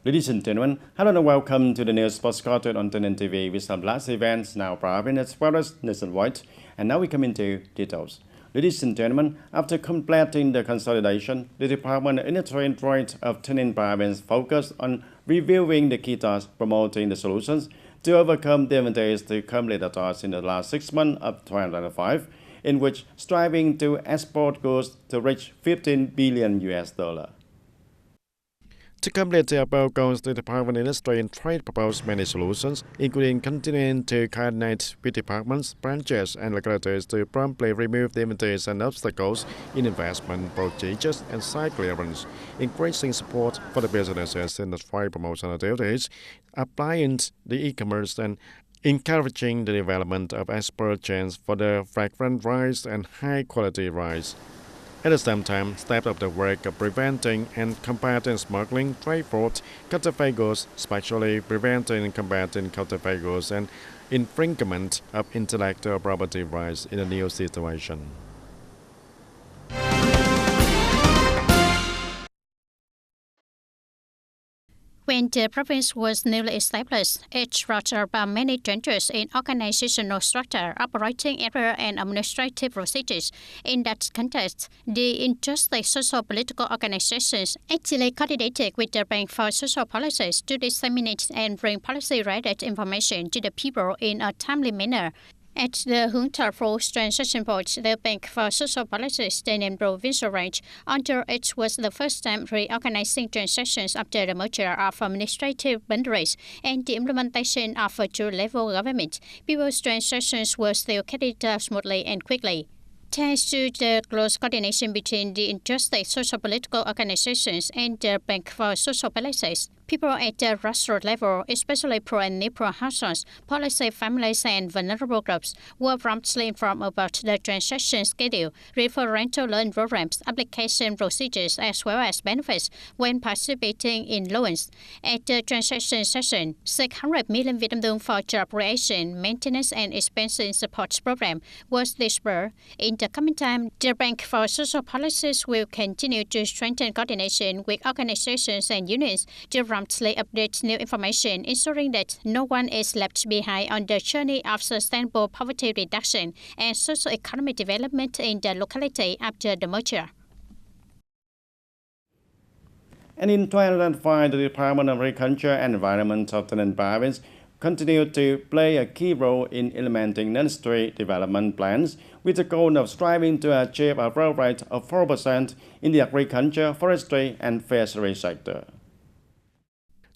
Ladies and gentlemen, hello and welcome to the news postcard on TayNinhTV with some last events now private as well as nationwide. And now we come into details. Ladies and gentlemen, after completing the consolidation, the Department in the Trade of TayNinhTV province focused on reviewing the key tasks, promoting the solutions to overcome the advantages to complete the tasks in the last 6 months of 2025, in which striving to export goods to reach $15 billion. To complete the above goals, the Department of Industry and Trade proposed many solutions, including continuing to coordinate with departments, branches, and localities to promptly remove the limitations and obstacles in investment procedures and site clearance, increasing support for the businesses in the trade promotion activities, applying the e-commerce, and encouraging the development of export chains for the fragrant rice and high-quality rice. At the same time, step up the work of preventing and combating smuggling, trade fraud, counterfeit goods, especially preventing and combating counterfeit goods and infringement of intellectual property rights in a new situation. When the province was newly established, it brought about many changes in organizational structure, operating area, and administrative procedures. In that context, the interstate social-political organizations actively coordinated with the Bank for Social Policies to disseminate and bring policy-related information to the people in a timely manner. At the Junta for Transaction Board, the Bank for Social Policies TayNinhTV provincial range, under it was the first time reorganizing transactions after the merger of administrative boundaries and the implementation of a two-level government. People's transactions were still carried out smoothly and quickly. Thanks to the close coordination between the interstate social-political organizations and the Bank for Social Policies, people at the grassroots level, especially poor and near-poor households, policy families, and vulnerable groups, were promptly informed about the transaction schedule, referential loan programs, application procedures, as well as benefits when participating in loans. At the transaction session, 600 million Vietnam dong for job creation, maintenance, and expansion support program was disbursed. In the coming time, the Bank for Social Policies will continue to strengthen coordination with organizations and unions to promptly update new information, ensuring that no one is left behind on the journey of sustainable poverty reduction and socio-economic development in the locality after the merger. And in 2005, the Department of Agriculture and Environment of TayNinhTV province continued to play a key role in implementing industry development plans with the goal of striving to achieve a growth rate of 4% in the agriculture, forestry, and fishery sector.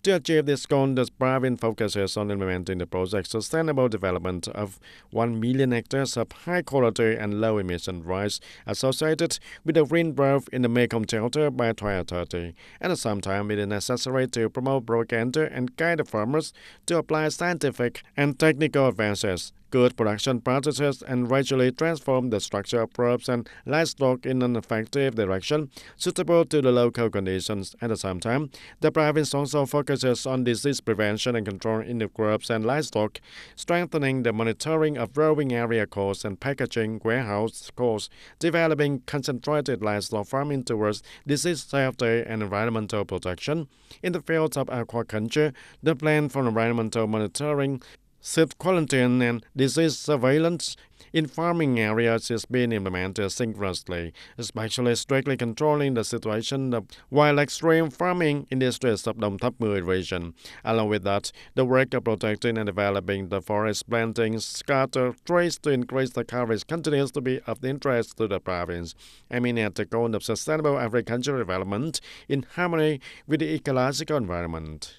To achieve this goal, the province focuses on implementing the project's sustainable development of 1 million hectares of high-quality and low-emission rice associated with the green growth in the Mekong Delta by 2030. At the same time, it is necessary to promote propaganda and guide the farmers to apply scientific and technical advances, good production practices, and gradually transform the structure of crops and livestock in an effective direction suitable to the local conditions. At the same time, the province also focuses on disease prevention and control in the crops and livestock, strengthening the monitoring of growing area costs and packaging warehouse costs, developing concentrated livestock farming towards disease safety and environmental protection. In the field of aquaculture, the plan for environmental monitoring, seed quarantine, and disease surveillance in farming areas is being implemented synchronously, especially strictly controlling the situation of wild extreme farming industries of Dong Thap Mười region. Along with that, the work of protecting and developing the forest planting scatter trees to increase the coverage continues to be of interest to the province, aiming at the goal of sustainable agricultural development in harmony with the ecological environment.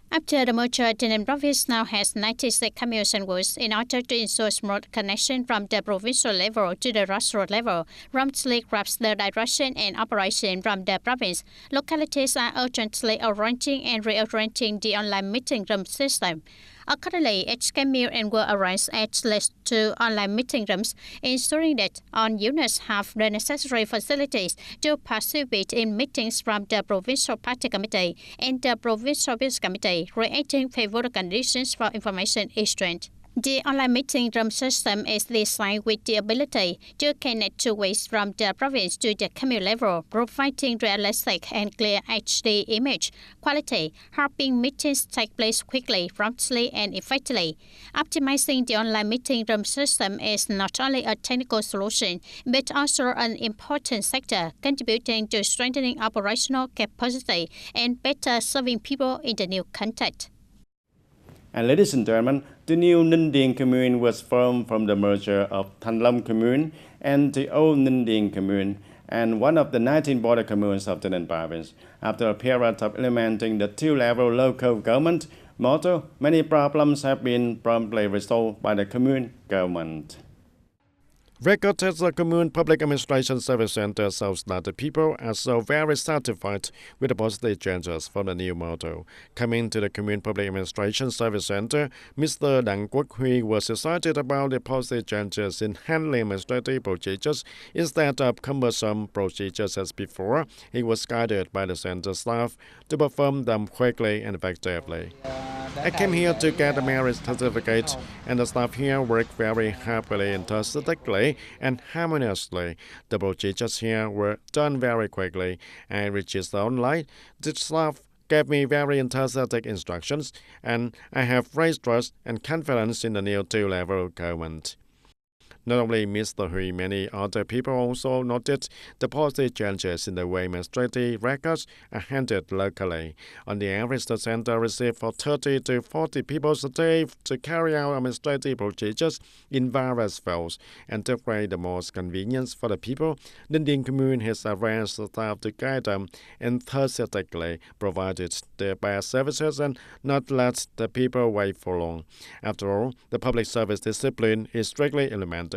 After the merger, TayNinhTV province now has 96 commission routes in order to ensure smooth connection from the provincial level to the grassroots level, promptly grasp the direction and operation from the province. Localities are urgently arranging and rearranging the online meeting room system. Accordingly, each cameo and will arrange at least 2 online meeting rooms, ensuring that all units have the necessary facilities to participate in meetings from the Provincial Party Committee and the Provincial Business Committee, creating favorable conditions for information exchange. The online meeting room system is designed with the ability to connect two ways from the province to the commune level, providing realistic and clear HD image quality, helping meetings take place quickly, promptly, and effectively. Optimizing the online meeting room system is not only a technical solution, but also an important sector, contributing to strengthening operational capacity and better serving people in the new context. And ladies and gentlemen, the new Ninh Điền commune was formed from the merger of Thanh Long commune and the old Ninh Điền commune, and one of the 19 border communes of TayNinhTV province. After a period of implementing the two-level local government model, many problems have been promptly resolved by the commune government. Record at the Commune Public Administration Service Center shows that the people are so very satisfied with the positive changes for the new model. Coming to the Commune Public Administration Service Center, Mr. Đặng Quốc Huy was excited about the positive changes in handling administrative procedures. Instead of cumbersome procedures as before, he was guided by the center staff to perform them quickly and effectively. I came here to get a merit certificate, and the staff here worked very happily, enthusiastically, and harmoniously. The procedures here were done very quickly. I registered online. The staff gave me very enthusiastic instructions, and I have raised trust and confidence in the new two-level government. Not only Mr. Hui, many other people also noted the positive changes in the way administrative records are handled locally. On the average, the center received for 30 to 40 people a day to carry out administrative procedures in various fields, and to create the most convenience for the people. Ninh Điền commune has arranged the staff to guide them enthusiastically, provided their best services, and not let the people wait for long. After all, the public service discipline is strictly implemented.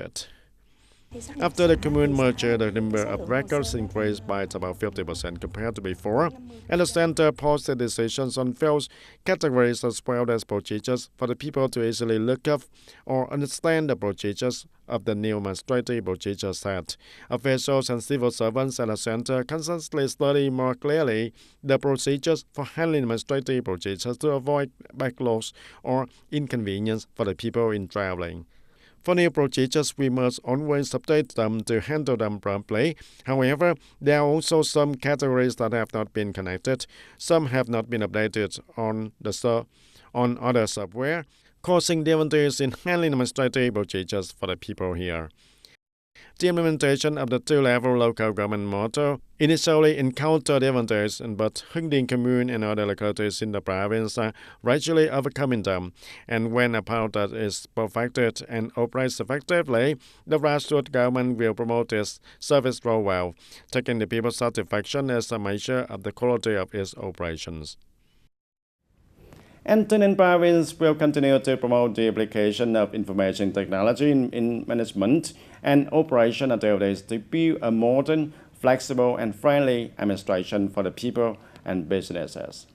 After the commune merger, the number of records increased by about 50% compared to before, and the center posted decisions on fields, categories, as well as procedures for the people to easily look up or understand the procedures of the new administrative procedure set. Officials and civil servants at the center constantly study more clearly the procedures for handling administrative procedures to avoid backlogs or inconvenience for the people in traveling. For new procedures, we must always update them to handle them promptly. However, there are also some categories that have not been connected. Some have not been updated on other software, causing difficulties in handling administrative procedures for the people here. The implementation of the two-level local government model initially encountered difficulties, but Hưng Điền commune and other localities in the province are gradually overcoming them. And when a pilot is perfected and operates effectively, the grassroots government will promote its service role well, taking the people's satisfaction as a measure of the quality of its operations. And TayNinhTV province will continue to promote the application of information technology in management and operation activities to build a modern, flexible, and friendly administration for the people and businesses.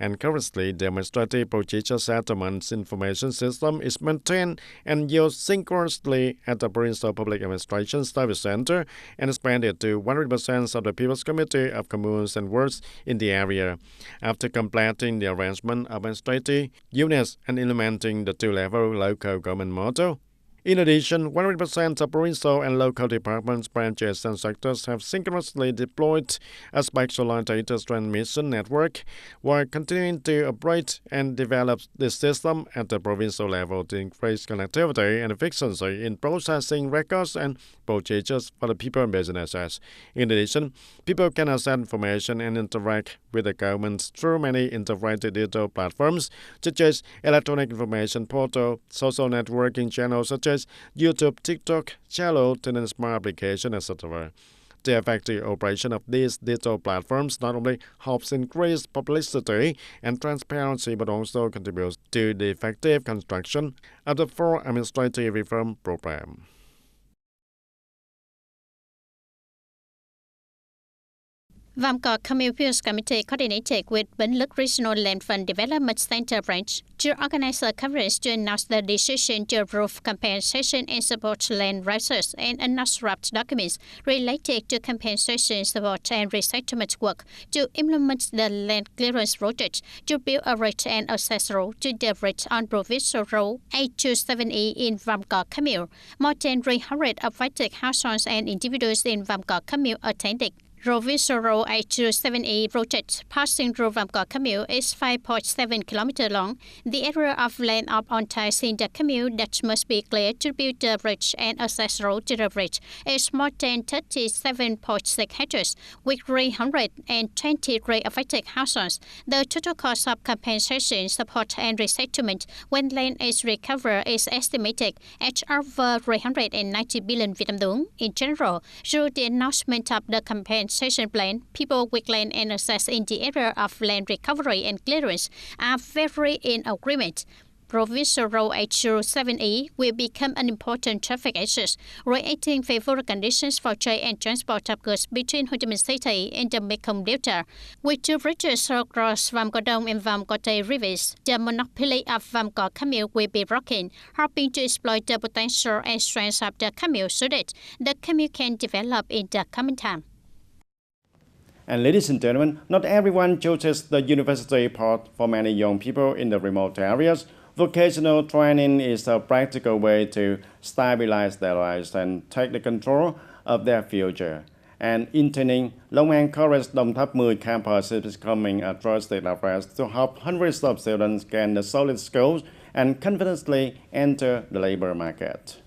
And currently, the administrative procedure settlements information system is maintained and used synchronously at the Provincial Public Administration Service Center and expanded to 100% of the People's Committee of Communes and Wards in the area. After completing the arrangement of administrative units and implementing the two-level local government model, in addition, 100% of provincial and local departments, branches, and sectors have synchronously deployed a specialized data transmission network while continuing to operate and develop the system at the provincial level to increase connectivity and efficiency in processing records and procedures for the people and businesses. In addition, people can access information and interact with the government through many integrated digital platforms such as electronic information portal, social networking channels such as YouTube, TikTok, Channel, TayNinhTV Smart application, etc. The effective operation of these digital platforms not only helps increase publicity and transparency, but also contributes to the effective construction of the 4 administrative reform program. Vam Cỏ Community Committee coordinated with Bến Lức Regional Land Fund Development Center branch to organize a conference to announce the decision to approve compensation and support land rights and announce draft documents related to compensation support and resettlement work to implement the land clearance project to build a road and access road to the bridge on Provincial Road 827E in Vam Cỏ Commune. More than 300 affected households and individuals in Vam Cỏ Commune attended. Provincial Road 827E project passing through Vam Cỏ Commune is 5.7 km long. The area of land of entities in the commune that must be cleared to build the bridge and access road to the bridge is more than 37.6 hectares, with 323 affected households. The total cost of compensation, support and resettlement when land is recovered is estimated at over 390 billion Vietnam dong. In general, through the announcement of the compensation plan, people with land and access in the area of land recovery and clearance are very in agreement. Provincial Road 807E will become an important traffic access, creating favorable conditions for trade and transport of goods between Ho Chi Minh City and the Mekong Delta. With two bridges across Vam Cỏ Đông and Vam Cỏ Tây rivers, the monopoly of Vam Cỏ Commune will be broken, helping to exploit the potential and strengths of the commune so that the commune can develop in the coming time. And ladies and gentlemen, not everyone chooses the university path. For many young people in the remote areas, vocational training is a practical way to stabilize their lives and take the control of their future. And in TayNinhTV, Long An College Đồng Tháp 10 campus is becoming a trusted reference to help hundreds of students gain the solid skills and confidently enter the labor market.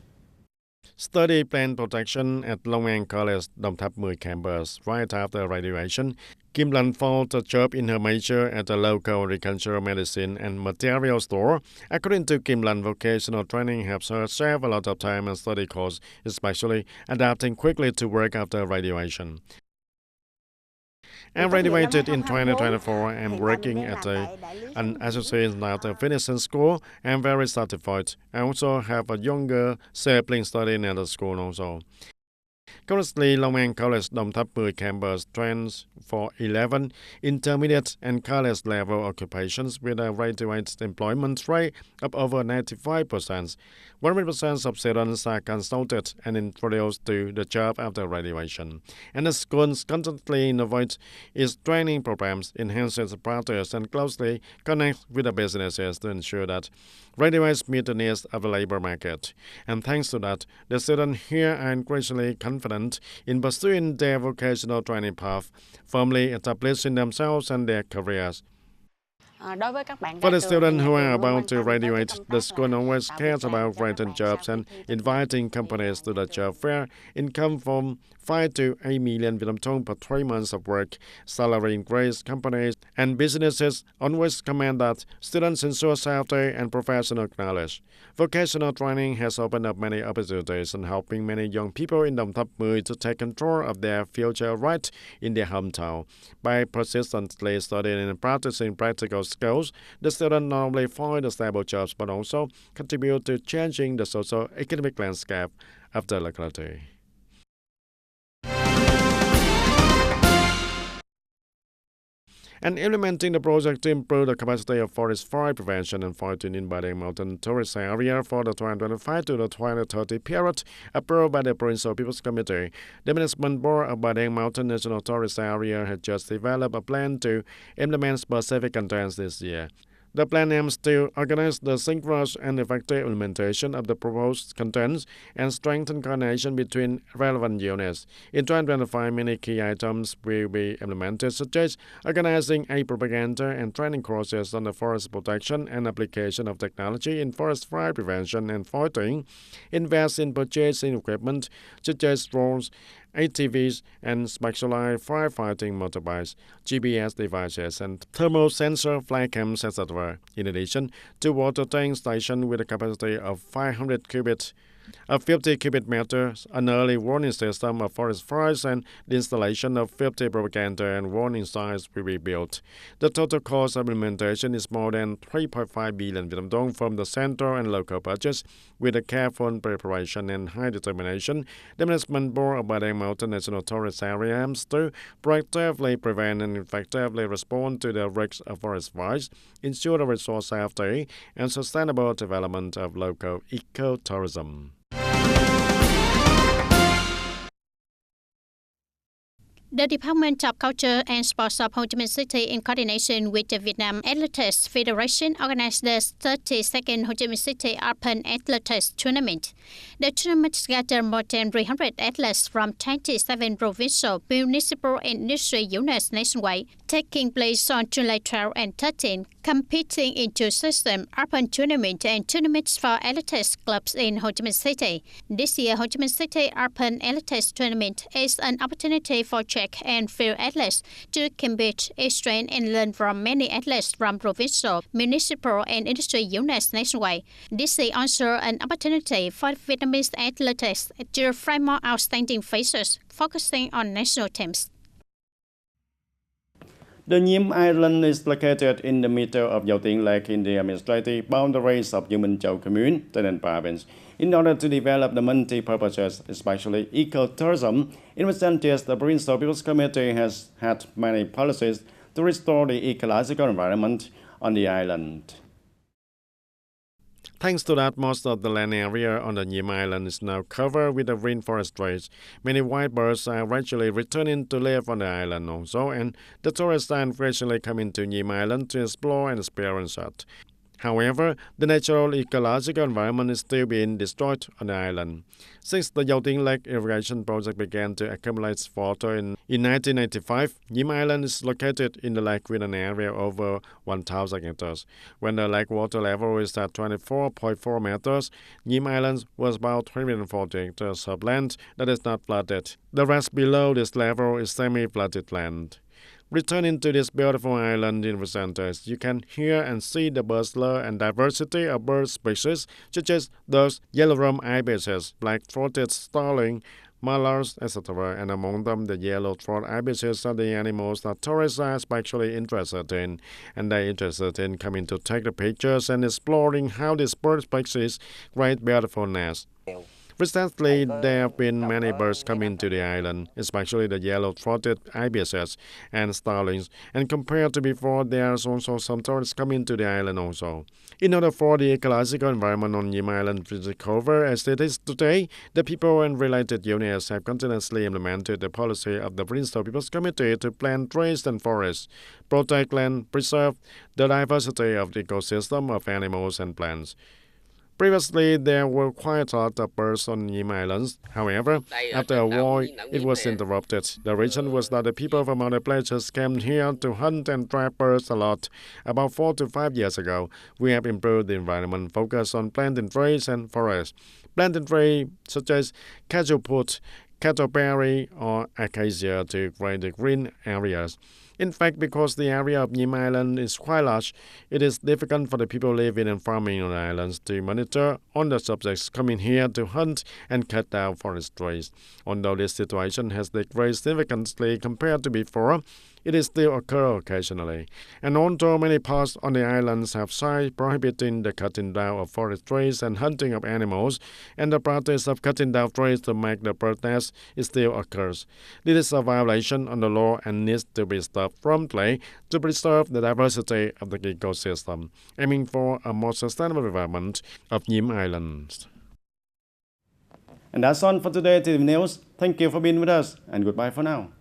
Study plan protection at Long An College Đồng Tháp 10 campus right after graduation. Kim Lan found a job in her major at a local agricultural medicine and material store. According to Kim Lan, vocational training helps her save a lot of time and study course, especially adapting quickly to work after graduation. I graduated in 2024 and working at an associate after finishing school. I'm very satisfied. I also have a younger sibling studying at the school also. Currently, Long An College Đồng Tháp 10 campus trains for 11 intermediate and college-level occupations with a graduate employment rate of over 95%. 100% of students are consulted and introduced to the job after graduation. And the school constantly innovates its training programs, enhances practice, and closely connects with the businesses to ensure that graduates meet the needs of the labor market. And thanks to that, the students here are increasingly confident in pursuing their vocational training path, firmly establishing themselves and their careers. For the students who are about to graduate, the school always cares about creating jobs and inviting companies to the job fair. Income from 5 to 8 million Vietnam dong per 3 months of work. Salary increase. Companies and businesses always commend that students ensure safety and professional knowledge. Vocational training has opened up many opportunities and helping many young people in Đồng Tháp 10 to take control of their future right in their hometown. By persistently studying and practicing practical skills, the students not only find stable jobs but also contribute to changing the socio-economic landscape of the locality. And implementing the project to improve the capacity of forest fire prevention and fighting in Ba Đen Mountain tourist area for the 2025 to the 2030 period, approved by the Provincial People's Committee. The Management Board of Ba Đen Mountain National Tourist Area has just developed a plan to implement specific contents this year. The plan aims to organize the synchronous and effective implementation of the proposed contents and strengthen coordination between relevant units. In 2025, many key items will be implemented, such as organizing a propaganda and training courses on the forest protection and application of technology in forest fire prevention and fighting, invest in purchasing equipment such as drones, ATVs, and specialized firefighting motorbikes, GPS devices, and thermal sensor flag cams, etc. In addition to water tank station with a capacity of 500 cubic A 50 cubic meters, an early warning system of forest fires, and the installation of 50 propaganda and warning signs will be built. The total cost of implementation is more than 3.5 billion Vietnam dong from the central and local budgets. With a careful preparation and high determination, the Management Board of Ba Dang Mountain National Forest Area aims to proactively prevent and effectively respond to the risks of forest fires, ensure the resource safety, and sustainable development of local ecotourism. The Department of Culture and Sports of Ho Chi Minh City, in coordination with the Vietnam Athletics Federation, organized the 32nd Ho Chi Minh City Open Athletics Tournament. The tournament gathered more than 300 athletes from 27 provincial, municipal, and industry units nationwide, taking place on July 12 and 13, competing in two systems, Open Tournament and tournaments for athletics clubs in Ho Chi Minh City. This year, Ho Chi Minh City Open Athletics Tournament is an opportunity for track and field athletes to compete, train, and learn from many athletes from provincial, municipal, and industry units nationwide. This is also an opportunity for Vietnamese athletes to find more outstanding faces, focusing on national teams. The Nhiem Island is located in the middle of Giao Tiên Lake in the administrative boundaries of U Minh Châu Commune, Tây Ninh Province. In order to develop the multi-purposes, especially ecotourism, in recent years, the Provincial People's Committee has had many policies to restore the ecological environment on the island. Thanks to that, most of the land area on the Nhiem Island is now covered with the rainforest trees. Many wild birds are gradually returning to live on the island also, and the tourists are gradually coming to Nhiem Island to explore and experience it. However, the natural ecological environment is still being destroyed on the island. Since the Giao Tiên Lake irrigation project began to accumulate water in 1995, Nhiem Island is located in the lake with an area over 1,000 hectares. When the lake water level is at 24.4 meters, Nhiem Island was about 340 hectares of land that is not flooded. The rest below this level is semi-flooded land. Returning to this beautiful island in recent days, you can hear and see the bustler and diversity of bird species, such as those yellow-rumped ibises, black-throated starling, mallards, etc., and among them the yellow-throated ibises are the animals that tourists are especially interested in, and they're interested in coming to take the pictures and exploring how this bird species create beautiful nests. Recently, there have been many birds coming to the island, especially the yellow-throated ibises and starlings, and compared to before, there are also some tourists coming to the island also. In order for the ecological environment on Nhiem Island to recover as it is today, the people and related units have continuously implemented the policy of the Provincial People's Committee to plant trees and forests, protect land, preserve the diversity of the ecosystem of animals and plants. Previously, there were quite a lot of birds on Nhiem Islands. However, after a war, it was interrupted. The reason was that the people from other places came here to hunt and trap birds a lot. About 4 to 5 years ago, we have improved the environment, focused on planting trees and forests. Planting trees such as cajuput, cattleberry, or acacia to create the green areas. In fact, because the area of Nhiem Island is quite large, it is difficult for the people living and farming on the islands to monitor on the subjects coming here to hunt and cut down forest trees. Although this situation has decreased significantly compared to before, it is still occur occasionally. And although many parts on the islands have signs prohibiting the cutting down of forest trees and hunting of animals, and the practice of cutting down trees to make the bird nest still occurs. This is a violation of the law and needs to be stopped promptly to preserve the diversity of the ecosystem, aiming for a more sustainable development of Nhiem Islands. And that's all for today, TTV News. Thank you for being with us, and goodbye for now.